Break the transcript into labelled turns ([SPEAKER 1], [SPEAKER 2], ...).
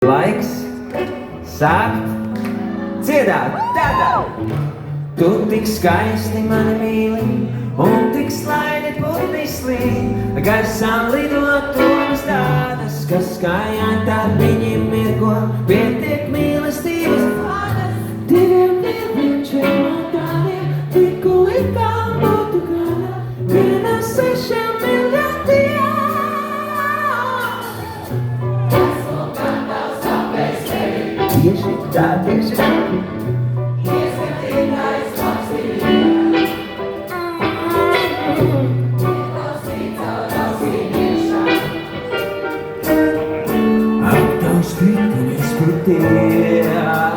[SPEAKER 1] Laiks sākt dziedāt tātad. Tu tik skaisti mani mīli un tik slaidi putnisli. Gaisām lidot tomas tādas, kas kājām tad viņiem mirgo. Pietiek mīlestības vārdas, diviem diviem četriem tādiem. Tiku likām būtu gana, viena 6 miljardiem. Tieši tā, tieši tā.
[SPEAKER 2] Ieskatīgais klausīja. Klausīt caur ausīm iešā.
[SPEAKER 1] Aptaus kritumies krutījā.